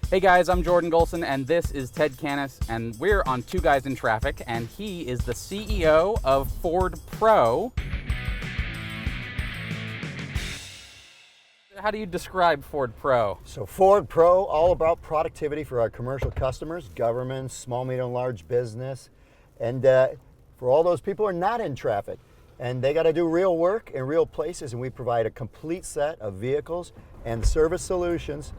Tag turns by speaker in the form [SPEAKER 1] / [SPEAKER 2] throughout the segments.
[SPEAKER 1] Hey guys, I'm Jordan Golson, and this is Ted Cannis, and we're on Two Guys in Traffic, and he is the CEO of Ford Pro. How do you describe Ford Pro?
[SPEAKER 2] So Ford Pro, all about productivity for our commercial customers, government, small, medium, large business, and for all those people who are not in traffic. And they got to do real work in real places, and we provide a complete set of vehicles and service solutions.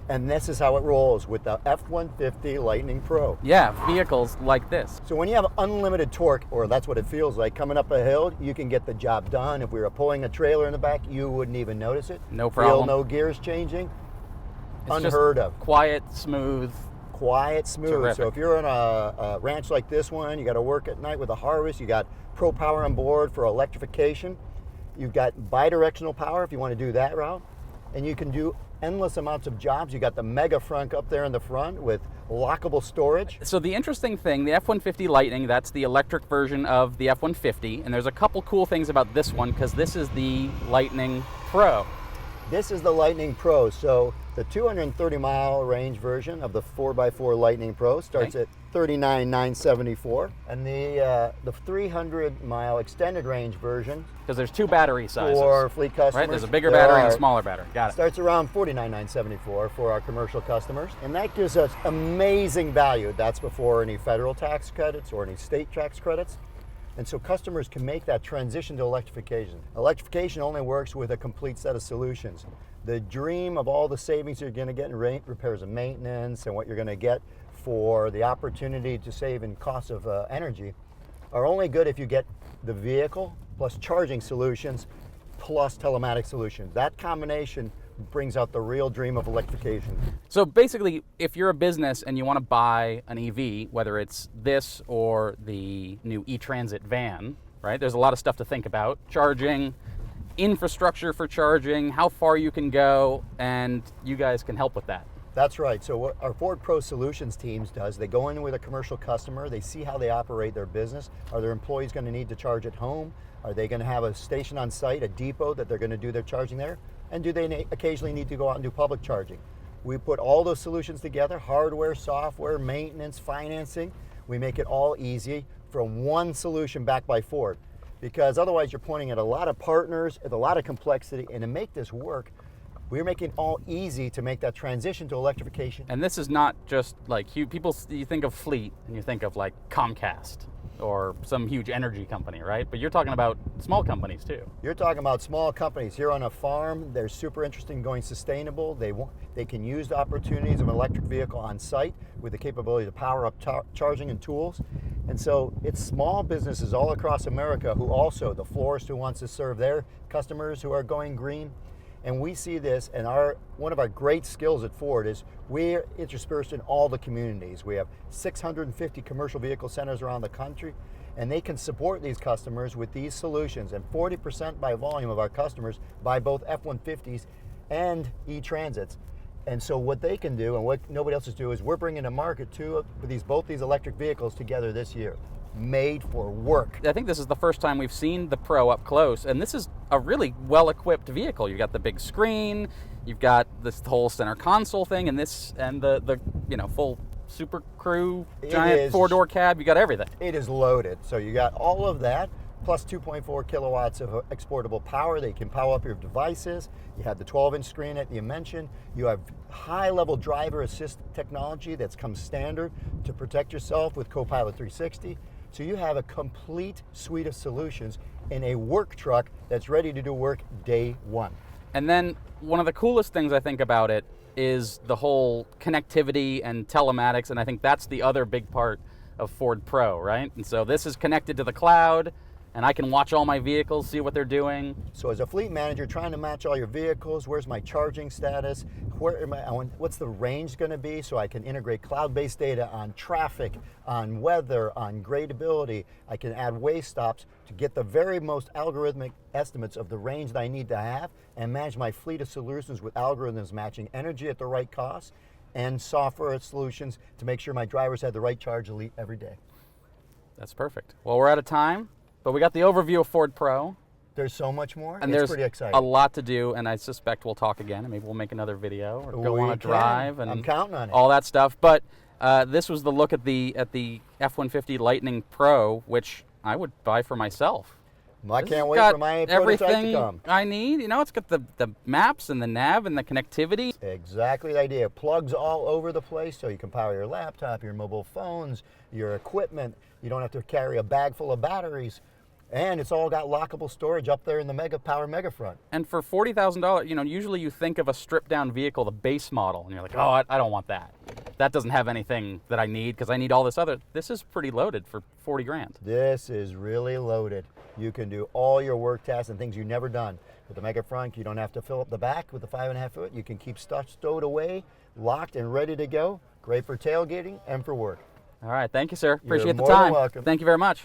[SPEAKER 2] And this is how it rolls with the F-150 Lightning Pro.
[SPEAKER 1] Yeah, vehicles like this.
[SPEAKER 2] So when you have unlimited torque, or that's what it feels like, coming up a hill, you can get the job done. If we were pulling a trailer in the back, you wouldn't even notice it.
[SPEAKER 1] No problem.
[SPEAKER 2] Feel no gears changing.
[SPEAKER 1] It's
[SPEAKER 2] Unheard of.
[SPEAKER 1] Quiet, smooth.
[SPEAKER 2] Quiet, smooth.
[SPEAKER 1] Terrific.
[SPEAKER 2] So if you're on a ranch like this one, you got to work at night with a harvest, you got Pro Power on board for electrification. You've got bidirectional power if you want to do that route. And you can do endless amounts of jobs. You got the Mega Frunk up there in the front with lockable storage.
[SPEAKER 1] So the interesting thing, the F-150 Lightning, that's the electric version of the F-150, and there's a couple cool things about this one because this is the Lightning Pro.
[SPEAKER 2] This is the Lightning Pro. So the 230-mile range version of the 4x4 Lightning Pro starts at $39,974, and the 300-mile extended range version,
[SPEAKER 1] Because there's two battery sizes.
[SPEAKER 2] for fleet customers,
[SPEAKER 1] Right, there's a bigger battery and a smaller battery. Got it.
[SPEAKER 2] starts around $49,974 for our commercial customers, and that gives us amazing value. That's before any federal tax credits or any state tax credits. And so customers can make that transition to electrification. Electrification only works with a complete set of solutions. The dream of all the savings you're going to get in repairs and maintenance and what you're going to get for the opportunity to save in cost of energy are only good if you get the vehicle plus charging solutions plus telematic solutions. That combination brings out the real dream of electrification.
[SPEAKER 1] So basically, if you're a business and you want to buy an EV, whether it's this or the new e-Transit van, right? There's a lot of stuff to think about. Charging, infrastructure for charging, how far you can go, and you guys can help with that.
[SPEAKER 2] That's right. So what our Ford Pro Solutions teams does, they go in with a commercial customer, they see how they operate their business. Are their employees going to need to charge at home? Are they going to have a station on site, a depot that they're going to do their charging there? And do they occasionally need to go out and do public charging? We put all those solutions together, hardware, software, maintenance, financing. We make it all easy from one solution backed by Ford. Because otherwise you're pointing at a lot of partners, at a lot of complexity, and to make this work, we're making it all easy to make that transition to electrification.
[SPEAKER 1] And this is not just like you think of fleet and you think of like Comcast or some huge energy company, right? But you're talking about small companies too.
[SPEAKER 2] You're talking about small companies here on a farm. They're super interested in going sustainable. They can use the opportunities of an electric vehicle on site with the capability to power up charging and tools. And so it's small businesses all across America who also, the florist who wants to serve their customers who are going green. And we see this, and one of our great skills at Ford is we're interspersed in all the communities. We have 650 commercial vehicle centers around the country, and they can support these customers with these solutions. And 40% by volume of our customers buy both F-150s and e-Transits. And so what they can do, and what nobody else is doing, is we're bringing to market both these electric vehicles together this year, made for work.
[SPEAKER 1] I think this is the first time we've seen the Pro up close, and this is a really well-equipped vehicle. You've got the big screen, you've got this whole center console thing, and the full Super Crew giant four-door cab. You got everything.
[SPEAKER 2] It is loaded. So you got all of that, plus 2.4 kilowatts of exportable power. They can power up your devices. You have the 12-inch screen that you mentioned. You have high-level driver assist technology that's come standard to protect yourself with Copilot 360. So you have a complete suite of solutions in a work truck that's ready to do work day one.
[SPEAKER 1] And then one of the coolest things I think about it is the whole connectivity and telematics, and I think that's the other big part of Ford Pro, right? And so this is connected to the cloud, and I can watch all my vehicles, see what they're doing.
[SPEAKER 2] So as a fleet manager, trying to match all your vehicles, where's my charging status, what's the range going to be, so I can integrate cloud-based data on traffic, on weather, on gradability. I can add way stops to get the very most algorithmic estimates of the range that I need to have and manage my fleet of solutions with algorithms matching energy at the right cost and software solutions to make sure my drivers have the right charge elite every day.
[SPEAKER 1] That's perfect. Well, we're out of time. But we got the overview of Ford Pro.
[SPEAKER 2] There's so much more.
[SPEAKER 1] And
[SPEAKER 2] it's
[SPEAKER 1] there's
[SPEAKER 2] pretty exciting.
[SPEAKER 1] a lot to do, and I suspect we'll talk again, and maybe we'll make another video or go on a drive and
[SPEAKER 2] I'm counting on it.
[SPEAKER 1] all that stuff. But this was the look at the F-150 Lightning Pro, which I would buy for myself.
[SPEAKER 2] I
[SPEAKER 1] This
[SPEAKER 2] can't
[SPEAKER 1] has
[SPEAKER 2] wait
[SPEAKER 1] got
[SPEAKER 2] for my prototype
[SPEAKER 1] everything
[SPEAKER 2] to come.
[SPEAKER 1] I need. You know, it's got the maps and the nav and the connectivity.
[SPEAKER 2] Exactly the idea. Plugs all over the place so you can power your laptop, your mobile phones, your equipment. You don't have to carry a bag full of batteries. And it's all got lockable storage up there in the Power Megafront.
[SPEAKER 1] And for $40,000, you know, usually you think of a stripped down vehicle, the base model, and you're like, oh, I don't want that. That doesn't have anything that I need because I need all this other. This is pretty loaded for 40 grand.
[SPEAKER 2] This is really loaded. You can do all your work tasks and things you've never done. With the Megafront, you don't have to fill up the back with the 5.5 foot. You can keep stuff stowed away, locked and ready to go. Great for tailgating and for work.
[SPEAKER 1] All right, thank you, sir. Appreciate the
[SPEAKER 2] more than
[SPEAKER 1] time.
[SPEAKER 2] welcome.
[SPEAKER 1] Thank you very much.